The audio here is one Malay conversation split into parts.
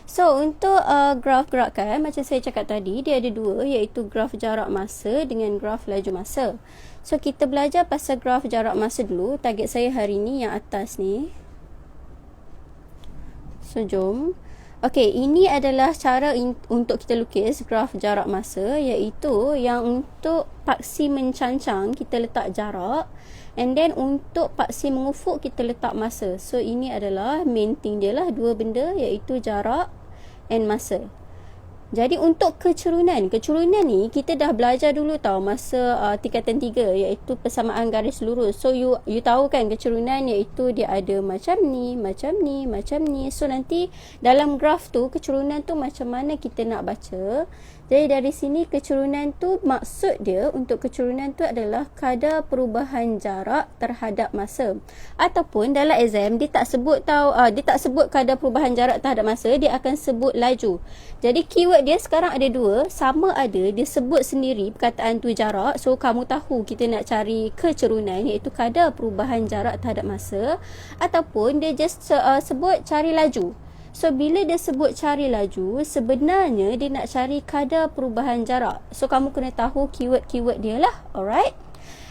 So untuk graf gerakan macam saya cakap tadi, dia ada dua, iaitu graf jarak masa dengan graf laju masa. So kita belajar pasal graf jarak masa dulu. Target saya hari ni yang atas ni. So jom. Okey, ini adalah cara untuk kita lukis graf jarak masa, iaitu yang untuk paksi mencancang kita letak jarak, and then untuk paksi mengufuk kita letak masa. So ini adalah main thing dia lah, dua benda, iaitu jarak and masa. Jadi untuk kecurunan ni kita dah belajar dulu tau masa tingkatan 3, iaitu persamaan garis lurus. So you tahu kan kecurunan iaitu dia ada macam ni, macam ni, macam ni. So nanti dalam graf tu kecurunan tu macam mana kita nak baca. Jadi dari sini kecurunan tu, maksud dia untuk kecurunan tu adalah kadar perubahan jarak terhadap masa. Ataupun dalam exam dia tak sebut dia tak sebut kadar perubahan jarak terhadap masa, dia akan sebut laju. Jadi keyword dia sekarang ada dua, sama ada dia sebut sendiri perkataan tu jarak. So kamu tahu kita nak cari kecurunan iaitu kadar perubahan jarak terhadap masa, ataupun dia just sebut cari laju. So bila dia sebut cari laju, sebenarnya dia nak cari kadar perubahan jarak. So kamu kena tahu keyword-keyword dia lah. Alright.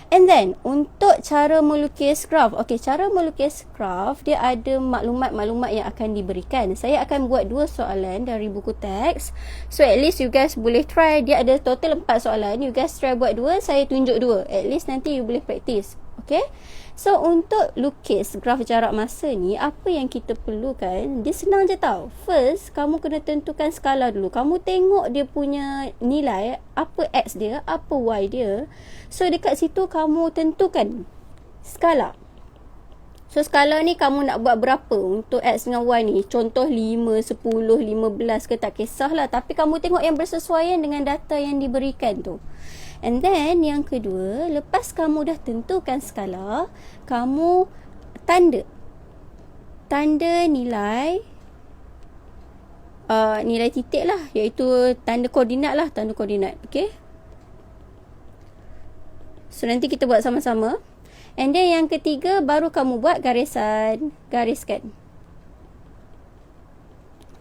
And then untuk cara melukis graf. Okey, cara melukis graf dia ada maklumat-maklumat yang akan diberikan. Saya akan buat 2 soalan dari buku teks. So at least you guys boleh try. Dia ada total 4 soalan. You guys try buat 2, saya tunjuk 2. At least nanti you boleh practice. Okay. So untuk lukis graf jarak masa ni, apa yang kita perlukan, dia senang je tau. First, kamu kena tentukan skala dulu. Kamu tengok dia punya nilai, apa X dia, apa Y dia. So dekat situ kamu tentukan skala. So skala ni kamu nak buat berapa untuk X dengan Y ni. Contoh 5, 10, 15 ke, tak kisahlah. Tapi kamu tengok yang bersesuaian dengan data yang diberikan tu. And then yang kedua, lepas kamu dah tentukan skala, kamu tanda nilai nilai titik lah, iaitu tanda koordinat lah, tanda koordinat. Okay. So nanti kita buat sama-sama. And then yang ketiga, baru kamu buat gariskan.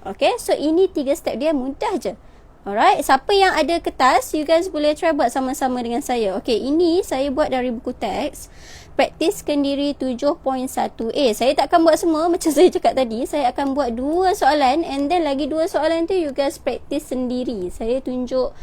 Okay, so ini 3 step dia, mudah je. Alright, siapa yang ada kertas, you guys boleh try buat sama-sama dengan saya. Okay, ini saya buat dari buku teks. Praktiskan diri 7.1a. Saya tak akan buat semua macam saya cakap tadi. Saya akan buat 2 soalan, and then lagi 2 soalan tu you guys practice sendiri. Saya tunjuk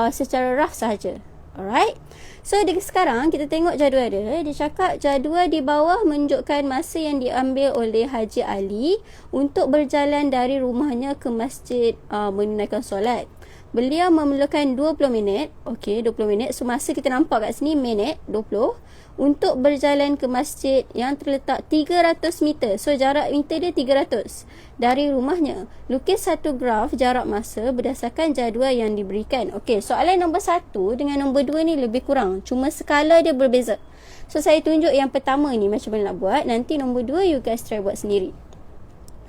secara rough sahaja. Alright. So sekarang kita tengok jadual dia. Dia cakap jadual di bawah menunjukkan masa yang diambil oleh Haji Ali untuk berjalan dari rumahnya ke masjid menunaikan solat. Beliau memerlukan 20 minit. Okey, 20 minit. So masa kita nampak kat sini minit 20 untuk berjalan ke masjid yang terletak 300 meter. So jarak meter dia 300 dari rumahnya. Lukis satu graf jarak masa berdasarkan jadual yang diberikan. Okey, soalan nombor 1 dengan nombor 2 ni lebih kurang. Cuma skala dia berbeza. So saya tunjuk yang pertama ni macam mana nak buat. Nanti nombor 2 you guys try buat sendiri.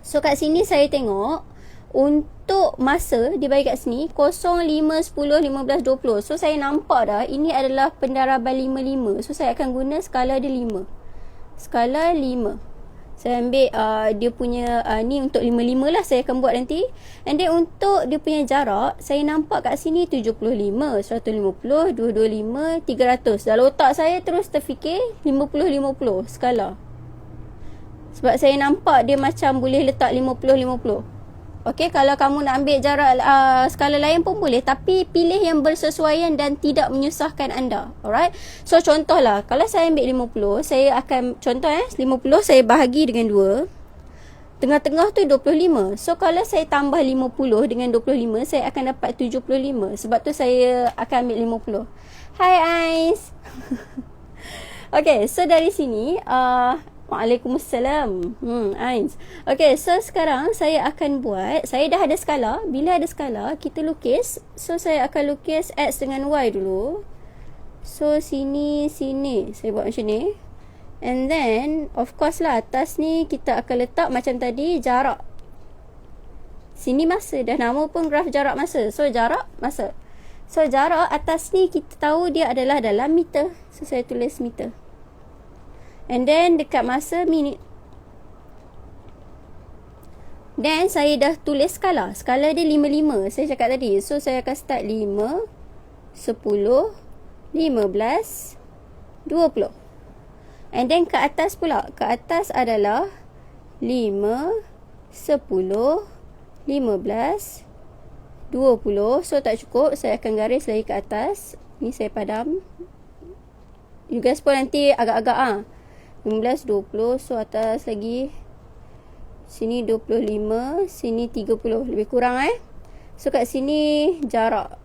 So kat sini saya tengok untuk masa dia bagi kat sini 0, 5, 10, 15, 20. So saya nampak dah ini adalah pendaraban 55. So saya akan guna skala dia 5. Skala 5. Saya ambil dia punya ni untuk 55 lah saya akan buat nanti. And then untuk dia punya jarak, saya nampak kat sini 75, 150, 225, 300. Dalam otak saya terus terfikir 50-50 skala. Sebab saya nampak dia macam boleh letak 50-50. Okey, kalau kamu nak ambil jarak skala lain pun boleh, tapi pilih yang bersesuaian dan tidak menyusahkan anda. Alright. So contohlah, kalau saya ambil 50, saya akan 50 saya bahagi dengan 2. Tengah-tengah tu 25. So kalau saya tambah 50 dengan 25, saya akan dapat 75. Sebab tu saya akan ambil 50. Hai Ais. Okay, so dari sini Waalaikumsalam. Ais. Okay, so sekarang saya akan buat, saya dah ada skala. Bila ada skala, kita lukis. So saya akan lukis X dengan Y dulu. So sini. Saya buat macam ni. And then of course lah, atas ni kita akan letak macam tadi jarak. Sini masa, dah nama pun graf jarak masa. So jarak masa. So jarak atas ni kita tahu dia adalah dalam meter. So saya tulis meter. And then dekat masa minit. Then saya dah tulis skala. Skala dia 5-5. Saya cakap tadi. So saya akan start 5, 10, 15, 20. And then ke atas pula. Ke atas adalah 5, 10, 15, 20. So tak cukup. Saya akan garis lagi ke atas. Ni saya padam. You guys pun nanti agak-agak 15, 20. So atas lagi. Sini 25, sini 30. Lebih kurang So kat sini jarak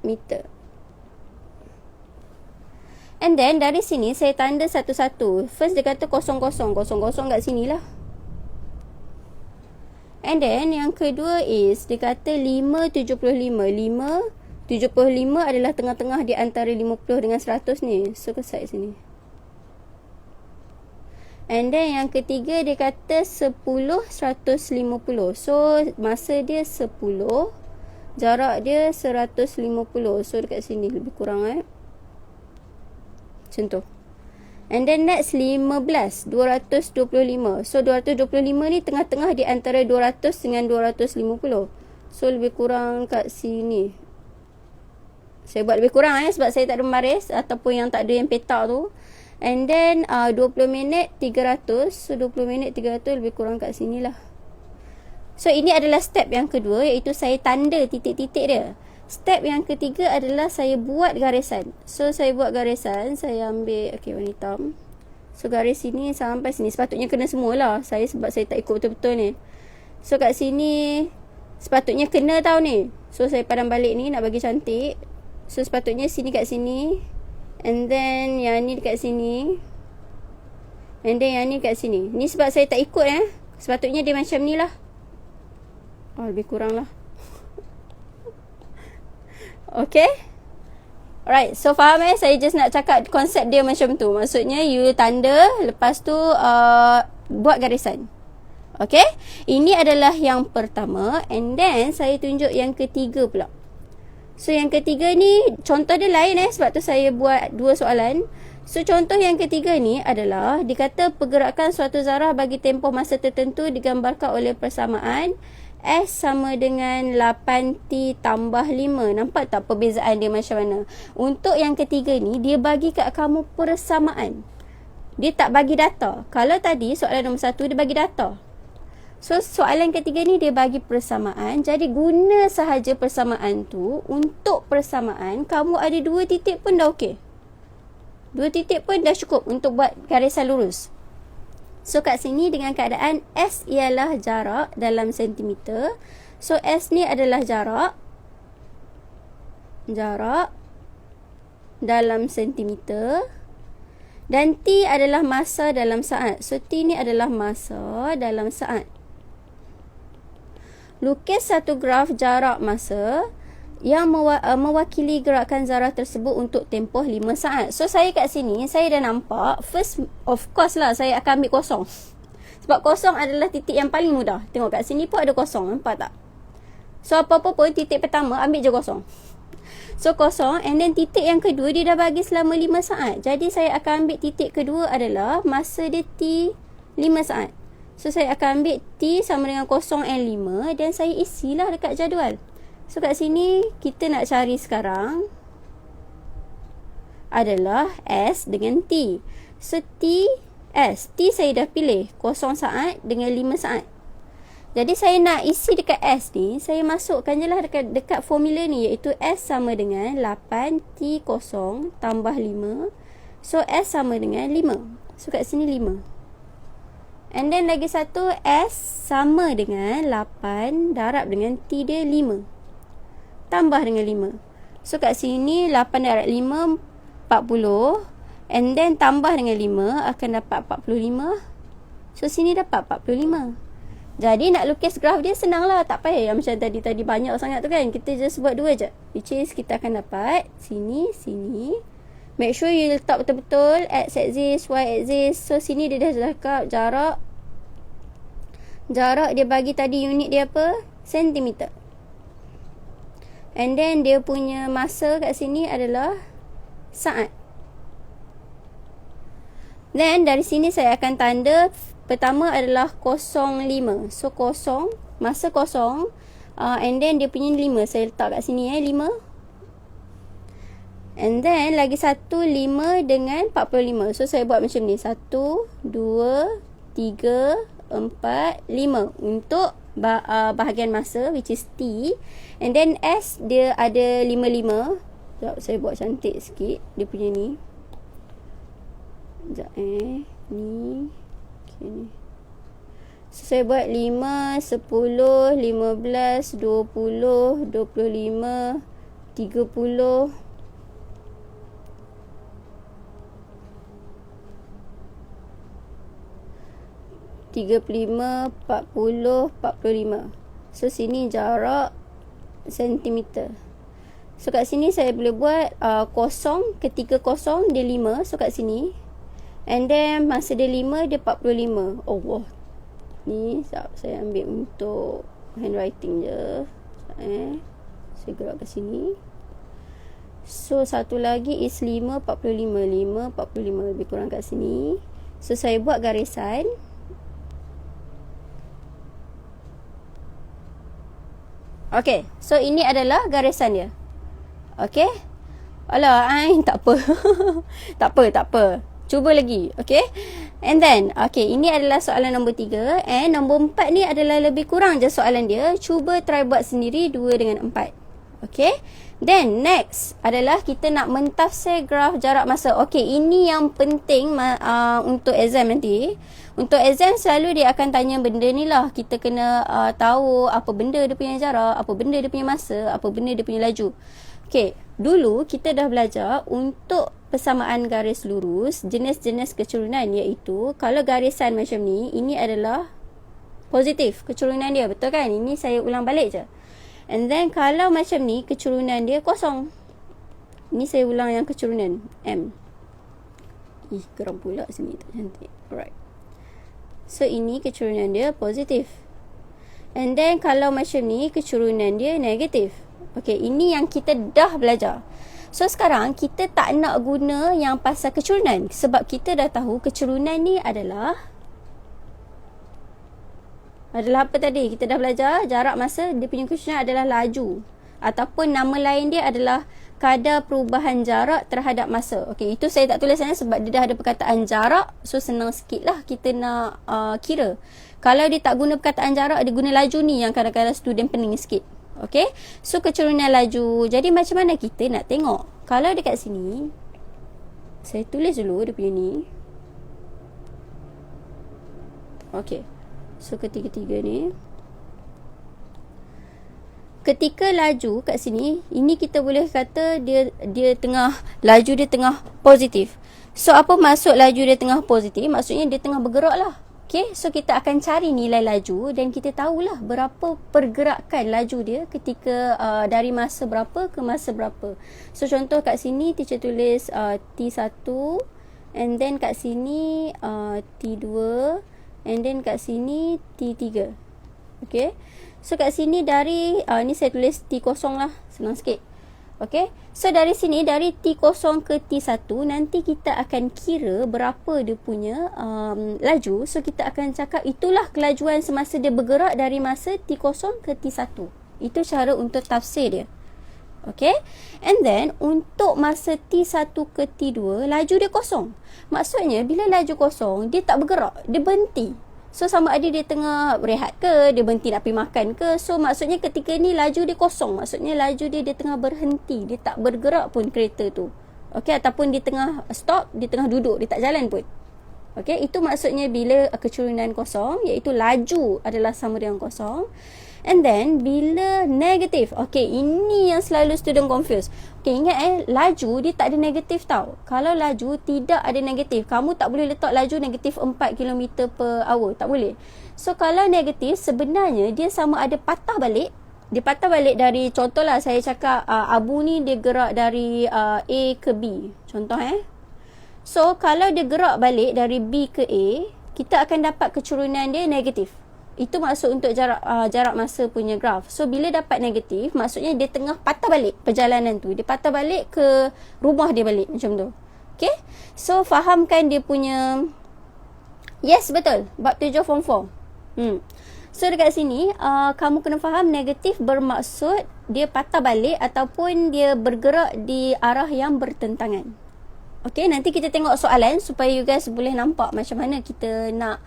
meter. And then dari sini saya tanda satu-satu. First dia kata 00. 00 kat sini lah. And then yang kedua is dia kata 575. 575 adalah tengah-tengah di antara 50 dengan 100 ni. So ke side sini. And then yang ketiga dia kata 10, 150. So masa dia 10, jarak dia 150. So dekat sini lebih kurang macam tu. And then next 15, 225. So 225 ni tengah-tengah di antara 200 dengan 250. So lebih kurang kat sini. Saya buat lebih kurang sebab saya tak ada membaris ataupun yang tak ada yang petak tu. And then 20 minit 300. So 20 minit 300 lebih kurang kat sini lah. So ini adalah step yang kedua, iaitu saya tanda titik-titik dia. Step yang ketiga adalah saya buat garisan. So saya buat garisan. Saya ambil warna hitam. So garis sini sampai sini. Sepatutnya kena semualah. Sebab saya tak ikut betul-betul ni. So kat sini sepatutnya kena tau ni. So saya padam balik ni nak bagi cantik. So sepatutnya sini kat sini. And then yang ni dekat sini. And then yang ni dekat sini. Ni sebab saya tak ikut Sepatutnya dia macam ni lah. Lebih kurang lah. Okay. Alright. So faham saya just nak cakap konsep dia macam tu. Maksudnya you tanda. Lepas tu buat garisan. Okay. Ini adalah yang pertama. And then saya tunjuk yang ketiga pula. So yang ketiga ni contoh dia lain sebab tu saya buat dua soalan. So contoh yang ketiga ni adalah dikata pergerakan suatu zarah bagi tempoh masa tertentu digambarkan oleh persamaan S sama dengan 8T tambah 5. Nampak tak perbezaan dia macam mana? Untuk yang ketiga ni dia bagi kat kamu persamaan. Dia tak bagi data. Kalau tadi soalan nombor 1 dia bagi data. So soalan ketiga ni dia bagi persamaan. Jadi guna sahaja persamaan tu. Untuk persamaan kamu ada 2 titik pun dah okey. 2 titik pun dah cukup untuk buat garisan lurus. So kat sini dengan keadaan S ialah jarak dalam sentimeter. So S ni adalah jarak dalam sentimeter. Dan T adalah masa dalam saat. So T ni adalah masa dalam saat. Lukis satu graf jarak masa yang mewakili gerakan zarah tersebut untuk tempoh 5 saat. So saya kat sini, saya dah nampak. First, of course lah, saya akan ambil kosong. Sebab kosong adalah titik yang paling mudah. Tengok kat sini pun ada kosong, nampak tak? So apa-apa pun titik pertama ambil je kosong. So kosong, and then titik yang kedua dia dah bagi selama 5 saat. Jadi saya akan ambil titik kedua adalah masa dia T 5 saat. So saya akan ambil T sama dengan 0N5 dan saya isilah dekat jadual. So kat sini kita nak cari sekarang adalah S dengan T. So T, S. T saya dah pilih 0 saat dengan 5 saat. Jadi saya nak isi dekat S ni, saya masukkan je lah dekat formula ni, iaitu S sama dengan 8T0 tambah 5. So S sama dengan 5. So kat sini 5. And then lagi satu, S sama dengan 8 darab dengan T dia 5. Tambah dengan 5. So kat sini 8 darab 5, 40. And then tambah dengan 5 akan dapat 45. So sini dapat 45. Jadi nak lukis graf dia senang lah. Tak payah yang macam tadi banyak sangat tu kan. Kita just buat 2 je. Which is kita akan dapat sini, sini. Make sure you letak betul-betul X axis, Y axis. So sini dia dah cakap jarak. Jarak dia bagi tadi unit dia apa? Sentimeter. And then dia punya masa kat sini adalah saat. Then dari sini saya akan tanda pertama adalah 0,5. So kosong, masa kosong, and then dia punya 5. Saya letak kat sini 5. And then lagi satu 5 dengan 45. So saya buat macam ni. 1, 2, 3, 4, 5 untuk bahagian masa, which is T. And then S dia ada 5. Sekejap saya buat cantik sikit dia punya ni. Sekejap ni. Okay ni. So saya buat 5, 10, 15, 20, 25, 30, 35, 40, 45. So sini jarak sentimeter. So kat sini saya boleh buat kosong, ketika kosong dia 5. So kat sini. And then masa dia 5 dia 45. Allah. Ni sekejap saya ambil untuk handwriting je. Saya gerak ke sini. So satu lagi is 5, 45. 5, 45 lebih kurang kat sini. So saya buat garisan. Okay, so ini adalah garisan dia. Okay. Alah, tak apa. tak apa. Cuba lagi, okay. And then, okay, ini adalah soalan nombor 3. And nombor 4 ni adalah lebih kurang je soalan dia. Cuba try buat sendiri 2 dengan 4. Okay. Then, next adalah kita nak mentafsir graf jarak masa. Okay, ini yang penting untuk exam nanti. Untuk exam selalu dia akan tanya benda ni lah. Kita kena tahu apa benda dia punya jarak, apa benda dia punya masa, apa benda dia punya laju. Okay, dulu kita dah belajar untuk persamaan garis lurus, jenis-jenis kecurunan, iaitu kalau garisan macam ni, ini adalah positif kecurunan dia, betul kan? Ini saya ulang balik je. And then kalau macam ni, kecurunan dia kosong. Ini saya ulang yang kecurunan M. Geram pula sini, tak cantik. Alright. So ini kecurunan dia positif. And then kalau macam ni, kecurunan dia negatif. Okay, ini yang kita dah belajar. So sekarang kita tak nak guna yang pasal kecurunan, sebab kita dah tahu kecurunan ni adalah apa tadi? Kita dah belajar jarak masa, dia punya kecurunan adalah laju. Ataupun nama lain dia adalah kadar perubahan jarak terhadap masa. Okey, itu saya tak tulis sana sebab dia dah ada perkataan jarak. So senang sikit lah kita nak kira. Kalau dia tak guna perkataan jarak, dia guna laju ni yang kadang-kadang student pening sikit. Okey, so kecurunan laju. Jadi macam mana kita nak tengok? Kalau dekat sini, saya tulis dulu dia punya ni. Okey, so ketiga-tiga ni. Ketika laju kat sini, ini kita boleh kata dia tengah, laju dia tengah positif. So apa maksud laju dia tengah positif? Maksudnya dia tengah bergerak lah. Okay, so kita akan cari nilai laju dan kita tahulah berapa pergerakan laju dia ketika dari masa berapa ke masa berapa. So contoh kat sini teacher tulis T1, and then kat sini T2, and then kat sini T3. Okay, so kat sini dari ni saya tulis T0 lah, senang sikit. Okay, so dari sini, dari T0 ke T1, nanti kita akan kira berapa dia punya laju. So kita akan cakap itulah kelajuan semasa dia bergerak dari masa T0 ke T1. Itu cara untuk tafsir dia. Okay, and then untuk masa T1 ke T2, laju dia kosong. Maksudnya bila laju kosong, dia tak bergerak, dia berhenti. So sama ada dia tengah berehat ke, dia berhenti nak pergi makan ke. So maksudnya ketika ni laju dia kosong. Maksudnya laju dia tengah berhenti. Dia tak bergerak pun kereta tu. Okay, ataupun dia tengah stop, dia tengah duduk, dia tak jalan pun. Okay, itu maksudnya bila kecurunan kosong, iaitu laju adalah sama dengan kosong. And then bila negatif, okay, ini yang selalu student confuse. Okay, ingat laju dia tak ada negatif tau. Kalau laju tidak ada negatif, kamu tak boleh letak laju negatif 4 km per hour, tak boleh. So kalau negatif, sebenarnya dia sama ada patah balik. Dia patah balik dari, contohlah saya cakap Abu ni dia gerak dari A ke B. Contoh So kalau dia gerak balik dari B ke A, kita akan dapat kecurunan dia negatif. Itu maksud untuk jarak masa punya graf. So bila dapat negatif, maksudnya dia tengah patah balik perjalanan tu. Dia patah balik ke rumah dia balik, macam tu. Okay, so fahamkan dia punya Yes, betul. Bab 7 form 4. So dekat sini kamu kena faham negatif bermaksud dia patah balik ataupun dia bergerak di arah yang bertentangan. Okay, nanti kita tengok soalan supaya you guys boleh nampak macam mana kita nak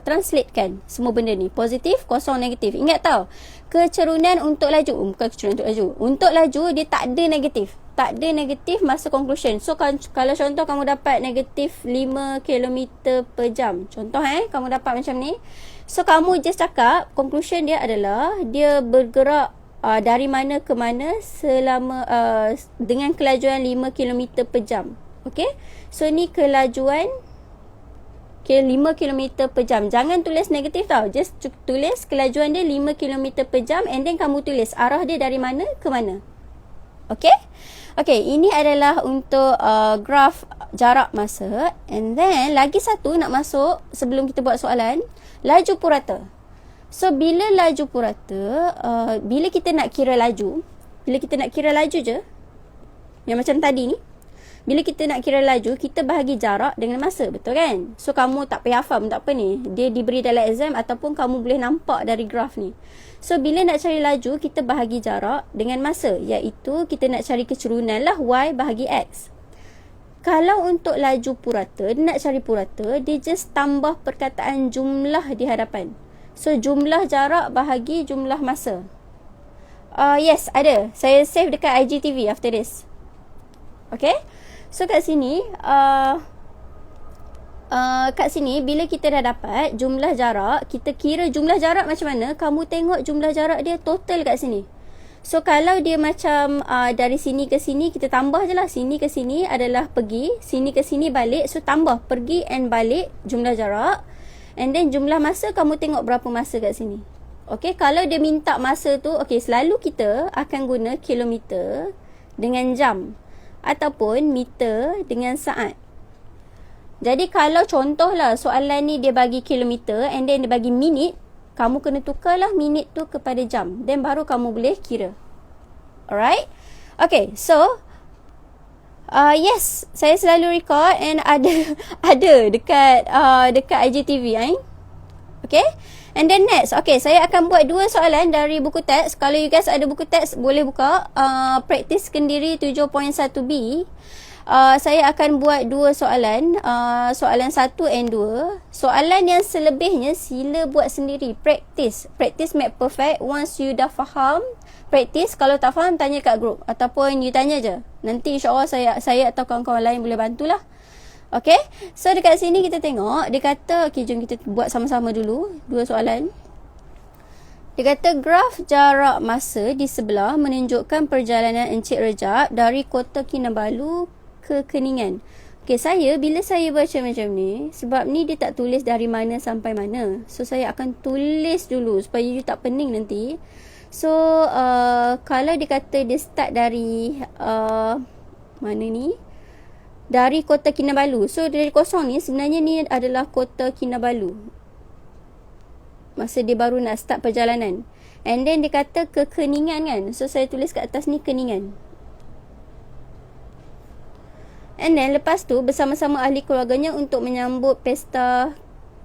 translatekan semua benda ni. Positif, kosong, negatif. Ingat tau, kecerunan untuk laju, bukan kecerunan untuk laju. Untuk laju dia tak ada negatif. Tak ada negatif masa conclusion. So kalau contoh kamu dapat negatif 5 km per jam. Contoh kamu dapat macam ni. So kamu just cakap conclusion dia adalah dia bergerak dari mana ke mana selama dengan kelajuan 5 km per jam. Okay. So ni kelajuan 5 km per jam. Jangan tulis negatif tau. Just tulis kelajuan dia 5 km per jam and then kamu tulis arah dia dari mana ke mana. Okay. Okay, ini adalah untuk graf jarak masa. And then lagi satu nak masuk sebelum kita buat soalan, laju purata. So bila laju purata, bila kita nak kira laju je, yang macam tadi ni, bila kita nak kira laju, kita bahagi jarak dengan masa, betul kan? So kamu tak payah faham, tak apa ni, dia diberi dalam exam ataupun kamu boleh nampak dari graf ni. So bila nak cari laju, kita bahagi jarak dengan masa, iaitu kita nak cari kecerunan lah, Y bahagi X. Kalau untuk laju purata, dia nak cari purata, dia just tambah perkataan jumlah di hadapan. So jumlah jarak bahagi jumlah masa. Yes, ada. Saya save dekat IGTV after this. Okay. So kat sini bila kita dah dapat jumlah jarak, kita kira jumlah jarak macam mana. Kamu tengok jumlah jarak dia total kat sini. So kalau dia macam dari sini ke sini, kita tambah je lah. Sini ke sini adalah pergi, sini ke sini balik. So tambah pergi and balik jumlah jarak. And then jumlah masa, kamu tengok berapa masa kat sini. Okay, kalau dia minta masa tu, okay, selalu kita akan guna kilometer dengan jam ataupun meter dengan saat. Jadi kalau contohlah soalan ni dia bagi kilometer and then dia bagi minit, kamu kena tukarlah minit tu kepada jam. Then baru kamu boleh kira. Alright? Okay, so yes, saya selalu record and ada dekat IGTV. Okay? And then next, okay, saya akan buat 2 soalan dari buku teks. Kalau you guys ada buku teks, boleh buka Praktis Kendiri 7.1b. Saya akan buat 2 soalan, soalan 1 and 2. Soalan yang selebihnya sila buat sendiri, praktis make perfect. Once you dah faham, praktis. Kalau tak faham, tanya kat group ataupun you tanya je. Nanti insyaAllah saya atau kawan-kawan lain boleh bantulah. Okay, so dekat sini kita tengok, dia kata, okay, jom kita buat sama-sama dulu 2 soalan. Dia kata graf jarak masa di sebelah menunjukkan perjalanan Encik Rejab dari Kota Kinabalu ke Keningan. Okay, bila saya baca macam ni, sebab ni dia tak tulis dari mana sampai mana. So saya akan tulis dulu supaya you tak pening nanti. So kalau dia kata dia start dari mana ni, dari Kota Kinabalu. So dari kosong ni sebenarnya ni adalah Kota Kinabalu, masa dia baru nak start perjalanan. And then dia kata ke Keningan kan. So saya tulis kat atas ni Keningan. And then lepas tu bersama-sama ahli keluarganya untuk menyambut pesta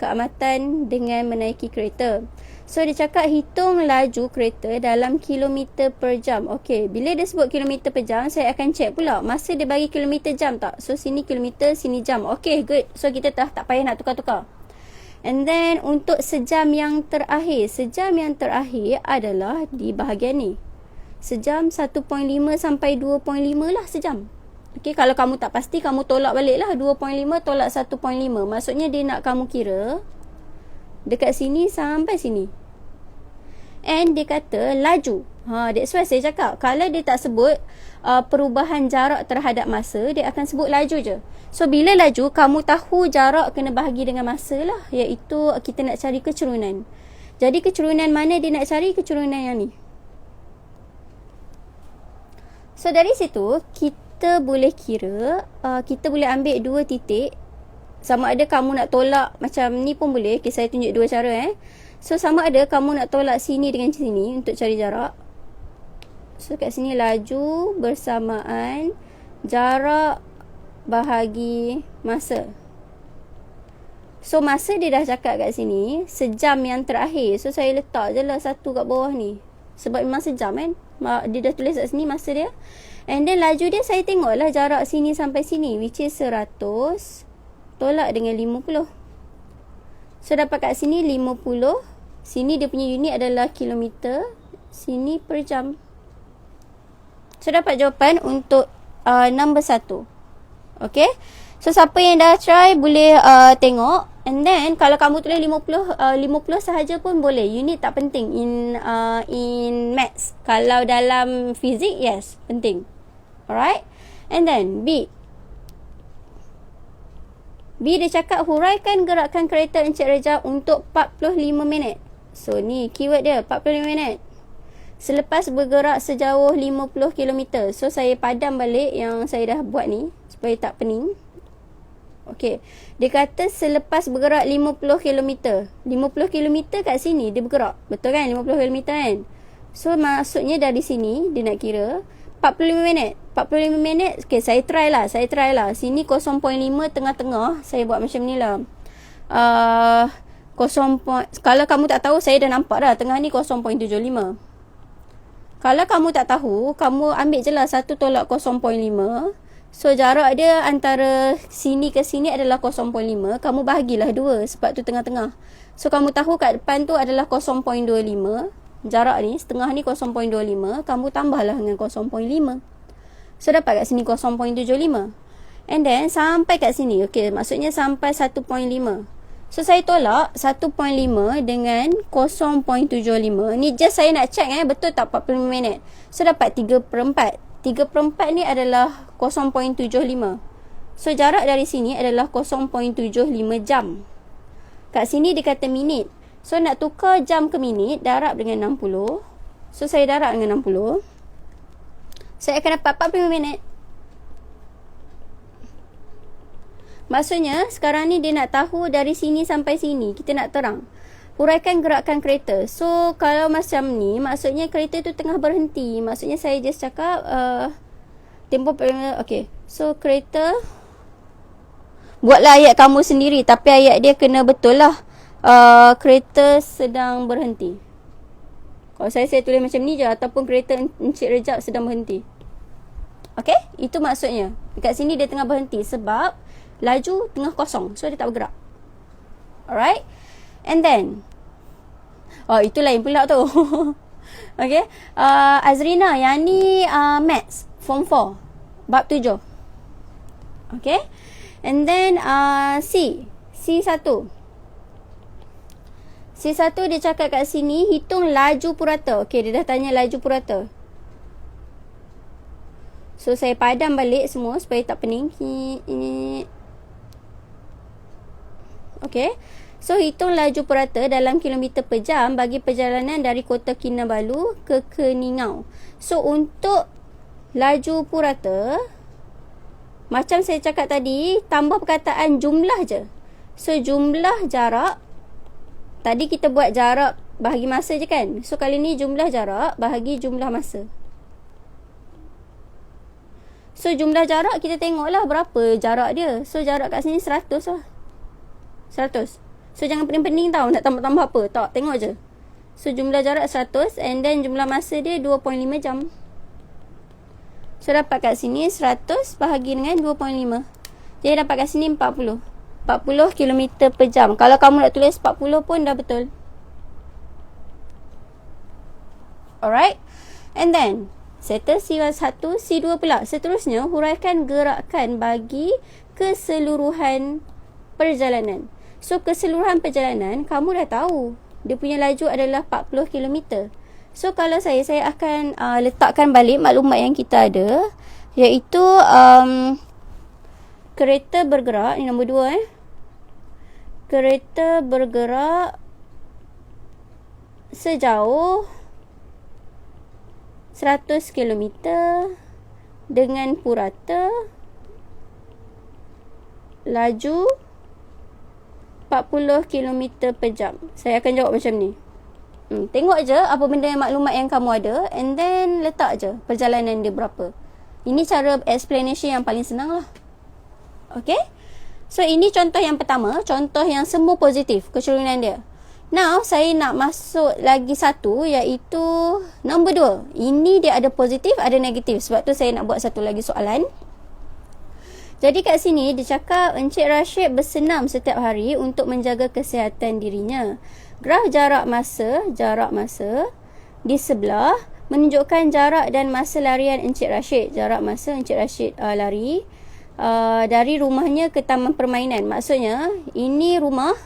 keamatan dengan menaiki kereta. So dia cakap hitung laju kereta dalam kilometer per jam. Okay, bila dia sebut kilometer per jam, saya akan check pula masa dia bagi kilometer jam tak. So sini kilometer, sini jam. Okay, good. So kita tak payah nak tukar-tukar. And then untuk sejam yang terakhir adalah di bahagian ni. Sejam 1.5 sampai 2.5 lah sejam. Okay, kalau kamu tak pasti, kamu tolak balik lah. 2.5 tolak 1.5. Maksudnya dia nak kamu kira dekat sini sampai sini. And dia kata laju. That's why saya cakap, kalau dia tak sebut perubahan jarak terhadap masa, dia akan sebut laju je. So bila laju, kamu tahu jarak kena bahagi dengan masa lah, iaitu kita nak cari kecerunan. Jadi kecerunan mana dia nak cari? Kecerunan yang ni. So dari situ kita boleh kira, kita boleh ambil 2 titik. Sama ada kamu nak tolak macam ni pun boleh. Okay, saya tunjuk 2 cara. So sama ada kamu nak tolak sini dengan sini untuk cari jarak. So kat sini laju bersamaan jarak bahagi masa. So masa dia dah cakap kat sini sejam yang terakhir. So saya letak je lah 1 kat bawah ni. Sebab memang sejam kan. Dia dah tulis kat sini masa dia. And then laju dia saya tengok lah jarak sini sampai sini, which is 100 tolak dengan 50. So dapat kat sini 50. Sini dia punya unit adalah kilometer. Sini per jam. So dapat jawapan untuk number 1. Okay. So siapa yang dah try boleh tengok. And then kalau kamu tulis 50 sahaja pun boleh. Unit tak penting in maths. Kalau dalam fizik, yes, penting. Alright. And then B. B dia cakap huraikan gerakan kereta Encik Rejab untuk 45 minit. So ni keyword dia 45 minit. Selepas bergerak sejauh 50 km. So saya padam balik yang saya dah buat ni supaya tak pening. Okey. Dia kata selepas bergerak 50 km. 50 km kat sini dia bergerak. Betul kan? 50 km kan? So maksudnya dari sini dia nak kira 45 minit. 45 minit. Okey, saya try lah. Sini 0.5 tengah-tengah. Saya buat macam ni lah. Kalau kamu tak tahu, saya dah nampak dah. Tengah ni 0.75. Kalau kamu tak tahu, kamu ambil je lah 1 tolak 0.5. So jarak dia antara sini ke sini adalah 0.5. Kamu bahagilah 2 sebab tu tengah-tengah. So kamu tahu kat depan tu adalah 0.25. Jarak ni, setengah ni 0.25. Kamu tambahlah dengan 0.5. So dapat kat sini 0.75. And then sampai kat sini. Okay, maksudnya sampai 1.5. So saya tolak 1.5 dengan 0.75. Ni just saya nak check betul tak 45 minit. So dapat 3/4. 3/4 ni adalah 0.75. So jarak dari sini adalah 0.75 jam. Kat sini dia kata minit. So nak tukar jam ke minit, darab dengan 60. So saya darab dengan 60. Saya akan dapat 45 minit. Maksudnya sekarang ni dia nak tahu dari sini sampai sini. Kita nak terang. Huraikan gerakan kereta. So kalau macam ni, maksudnya kereta tu tengah berhenti. Maksudnya saya just cakap tempoh. Okay. So kereta, buatlah ayat kamu sendiri. Tapi ayat dia kena betul lah. Kereta sedang berhenti. Kalau saya tulis macam ni je. Ataupun kereta Encik Rejab sedang berhenti. Okay. Itu maksudnya. Dekat sini dia tengah berhenti. Sebab laju tengah kosong. So dia tak bergerak. Alright. And then itu lain pula tu. Okay. Azrina, yang ni maths form 4 bab 7. Okay. And then C1 dia cakap kat sini hitung laju purata. Okay, dia dah tanya laju purata. So saya padam balik semua supaya tak pening. Okay. So hitung laju purata dalam kilometer per jam bagi perjalanan dari Kota Kinabalu ke Keningau. So untuk laju purata, macam saya cakap tadi, tambah perkataan jumlah je. So jumlah jarak, tadi kita buat jarak bahagi masa je kan. So kali ni jumlah jarak bahagi jumlah masa. So jumlah jarak kita tengoklah berapa jarak dia. So jarak kat sini 100 lah. 100. So jangan pening-pening tau nak tambah-tambah apa. Tak, tengok je. So jumlah jarak 100 and then jumlah masa dia 2.5 jam. So dapat kat sini 100 bahagi dengan 2.5. Jadi dapat kat sini 40. 40 km per jam. Kalau kamu nak tulis 40 pun dah betul. Alright. And then settle C1, C2 pula. Seterusnya huraikan gerakan bagi keseluruhan perjalanan. So keseluruhan perjalanan kamu dah tahu dia punya laju adalah 40 km. So kalau saya akan letakkan balik maklumat yang kita ada, iaitu kereta bergerak, ni nombor 2 kereta bergerak sejauh 100 km dengan purata laju 40 km per jam. Saya akan jawab macam ni. Tengok je apa benda yang maklumat yang kamu ada and then letak je perjalanan dia berapa. Ini cara explanation yang paling senang lah. Okay. So ini contoh yang pertama, contoh yang semua positif kecerunan dia. Now saya nak masuk lagi satu, iaitu nombor 2. Ini dia ada positif, ada negatif. Sebab tu saya nak buat satu lagi soalan. Jadi kat sini dia cakap Encik Rashid bersenam setiap hari untuk menjaga kesihatan dirinya. Graf jarak masa di sebelah menunjukkan jarak dan masa larian Encik Rashid. Jarak masa Encik Rashid lari dari rumahnya ke taman permainan. Maksudnya ini rumah,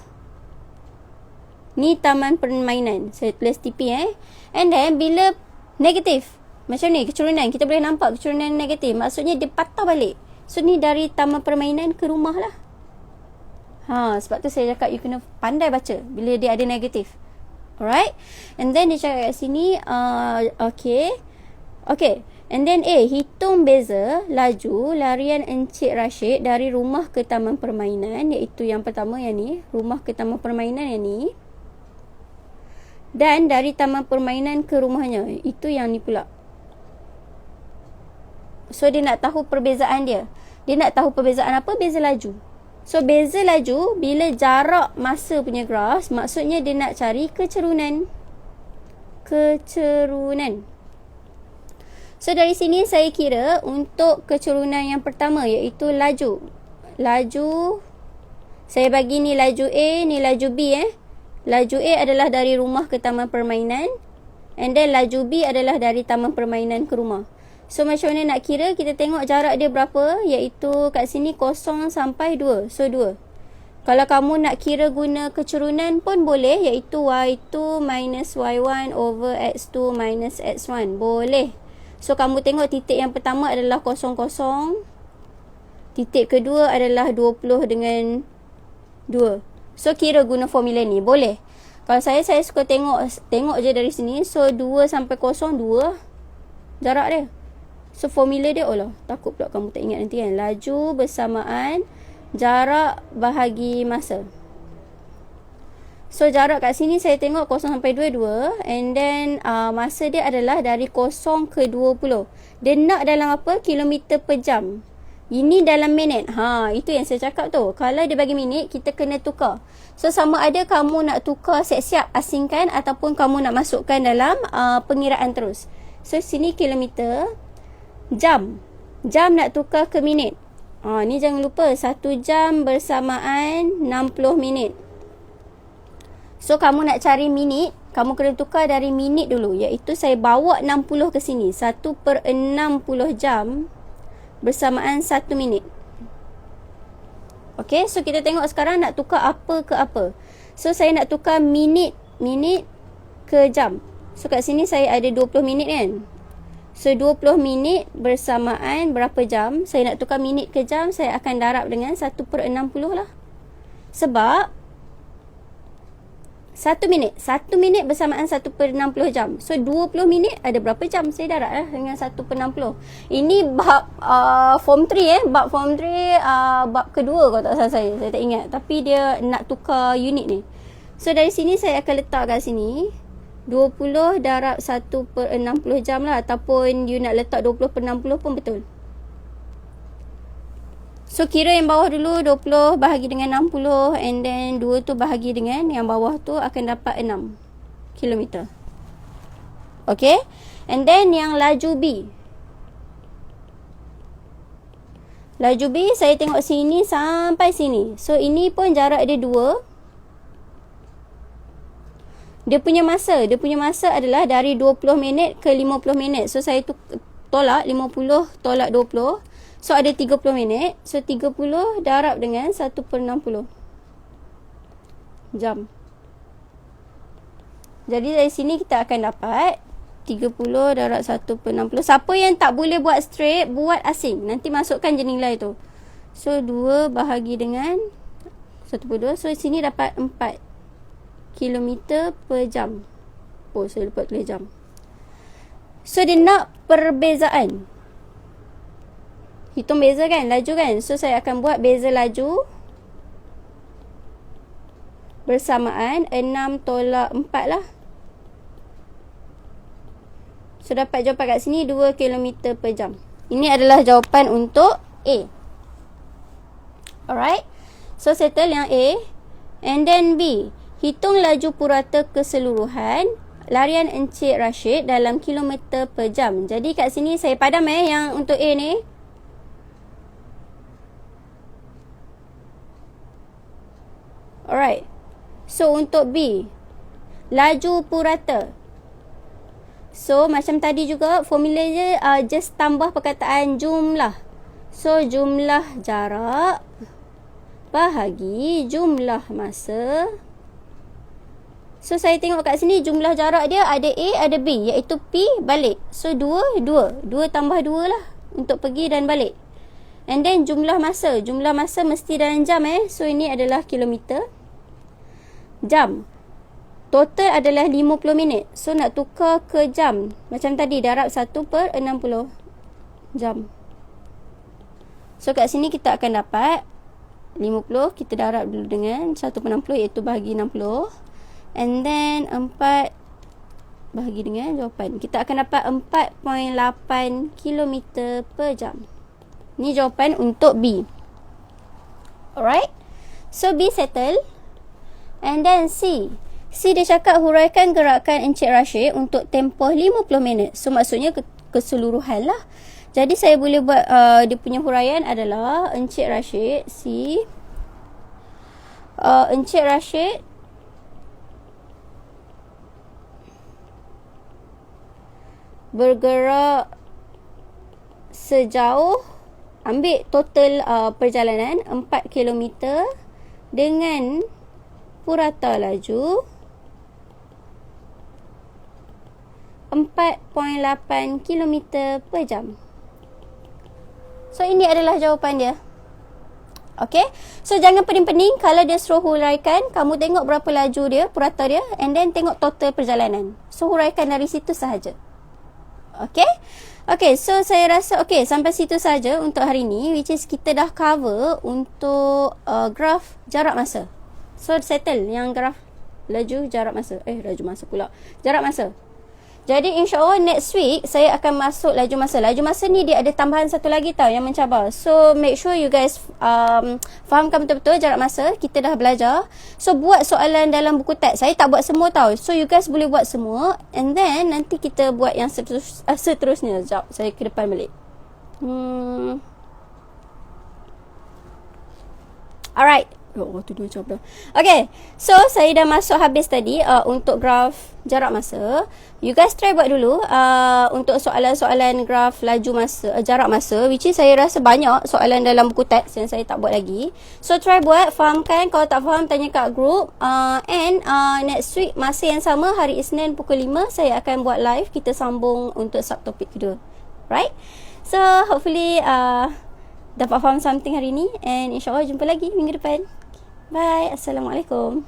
ni taman permainan. Saya tulis TP And then bila negatif, macam ni kecerunan, kita boleh nampak kecerunan negatif. Maksudnya dia patah balik. So ni dari taman permainan ke rumah lah. Sebab tu saya cakap you kena pandai baca bila dia ada negatif. Alright. And then dia cakap kat sini Okay. And then hitung beza laju larian Encik Rashid dari rumah ke taman permainan, iaitu yang pertama yang ni, rumah ke taman permainan yang ni, dan dari taman permainan ke rumahnya, itu yang ni pula. So dia nak tahu perbezaan dia. Dia nak tahu perbezaan apa? Beza laju. So beza laju bila jarak masa punya graf, maksudnya dia nak cari kecerunan. So dari sini saya kira untuk kecerunan yang pertama, iaitu laju. Saya bagi ni laju A, ni laju B Laju A adalah dari rumah ke taman permainan, and then laju B adalah dari taman permainan ke rumah. So macam mana nak kira? Kita tengok jarak dia berapa, iaitu kat sini 0 sampai 2. So 2. Kalau kamu nak kira guna kecerunan pun boleh, iaitu Y2 minus Y1 over X2 minus X1. Boleh. So kamu tengok titik yang pertama adalah 0, 0. Titik kedua adalah 20 dengan 2. So kira guna formula ni. Boleh. Kalau saya suka tengok je dari sini. So 2 sampai 0, 2 jarak dia. So formula dia, takut pula kamu tak ingat nanti kan. Laju bersamaan jarak bahagi masa. So jarak kat sini saya tengok 0 sampai 2, 2. And then masa dia adalah dari 0 ke 20. Dia nak dalam apa? Kilometer per jam. Ini dalam minit. Itu yang saya cakap tu. Kalau dia bagi minit, kita kena tukar. So sama ada kamu nak tukar siap-siap asingkan, ataupun kamu nak masukkan dalam pengiraan terus. So sini kilometer. Jam nak tukar ke minit. Ni jangan lupa 1 jam bersamaan 60 minit. So kamu nak cari minit, kamu kena tukar dari minit dulu, iaitu saya bawa 60 ke sini. 1/60 jam bersamaan 1 minit. Okay, so kita tengok sekarang nak tukar apa ke apa. So saya nak tukar minit ke jam. So kat sini saya ada 20 minit kan. So 20 minit bersamaan berapa jam? Saya nak tukar minit ke jam, saya akan darab dengan 1/60 lah. Sebab 1 minit bersamaan 1/60 jam. So 20 minit ada berapa jam? Saya darab lah dengan 1/60. Ini bab form 3 bab form 3 bab kedua kalau tak salah saya tak ingat. Tapi dia nak tukar unit ni. So dari sini saya akan letak kat sini 20 darab 1/60 jam lah, ataupun you nak letak 20/60 pun betul. So kira yang bawah dulu, 20 bahagi dengan 60, and then 2 tu bahagi dengan yang bawah tu, akan dapat 6 km. Okay. And then yang laju B. Laju B saya tengok sini sampai sini. So ini pun jarak dia 2. Dia punya masa adalah dari 20 minit ke 50 minit. So saya tolak 50 tolak 20. So ada 30 minit. So 30 darab dengan 1/60 jam. Jadi dari sini kita akan dapat 30 darab 1/60. Siapa yang tak boleh buat straight, buat asing. Nanti masukkan je nilai tu. So 2 bahagi dengan 1/2. So sini dapat 4 kilometer per jam. Saya lupa tulis jam. So dia nak perbezaan. Hitung beza kan, laju kan. So saya akan buat beza laju bersamaan 6 tolak 4 lah. So dapat jawapan kat sini 2 km per jam. Ini adalah jawapan untuk A. Alright. So settle yang A. And then B, hitung laju purata keseluruhan larian Encik Rashid dalam kilometer per jam. Jadi kat sini saya padam yang untuk A ni. Alright. So untuk B, laju purata. So macam tadi juga formula je, just tambah perkataan jumlah. So jumlah jarak bahagi jumlah masa. So saya tengok kat sini jumlah jarak dia ada A ada B, iaitu P balik. So 2 tambah 2 lah untuk pergi dan balik. And then jumlah masa mesti dalam jam So ini adalah kilometer. Jam total adalah 50 minit. So nak tukar ke jam macam tadi, darab 1/60 jam. So kat sini kita akan dapat 50, kita darab dulu dengan 1/60, iaitu bahagi 60. And then 4 bahagi dengan jawapan. Kita akan dapat 4.8 km per jam. Ni jawapan untuk B. Alright. So B settle. And then C. C dia cakap huraikan gerakan Encik Rashid untuk tempoh 50 minit. So maksudnya keseluruhan lah. Jadi saya boleh buat dia punya huraian adalah Encik Rashid C. Encik Rashid bergerak sejauh, ambil total perjalanan 4 km dengan purata laju 4.8 km per jam. So ini adalah jawapan dia. Okay, so jangan pening-pening kalau dia suruh huraikan, kamu tengok berapa laju dia, purata dia, and then tengok total perjalanan. So huraikan dari situ sahaja. Okay, so saya rasa sampai situ saja untuk hari ni, which is kita dah cover untuk graf jarak masa. So settle yang graf laju jarak masa. Jarak masa. Jadi insyaAllah next week saya akan masuk laju masa. Laju masa ni dia ada tambahan satu lagi tau yang mencabar. So make sure you guys fahamkan betul-betul jarak masa. Kita dah belajar. So buat soalan dalam buku teks. Saya tak buat semua tau. So you guys boleh buat semua. And then nanti kita buat yang seterusnya. Sekejap, saya ke depan balik. Alright. Tu 2 jam dah. Okay, so saya dah masuk habis tadi untuk graf jarak masa. You guys try buat dulu untuk soalan-soalan graf laju masa, jarak masa, which is saya rasa banyak soalan dalam buku teks yang saya tak buat lagi. So try buat, fahamkan. Kalau tak faham tanya kat group. And next week masa yang sama, hari Isnin pukul 5 saya akan buat live. Kita sambung untuk subtopik kedua. Right? So hopefully dapat faham something hari ni, and insyaAllah jumpa lagi minggu depan. Bye. Assalamualaikum.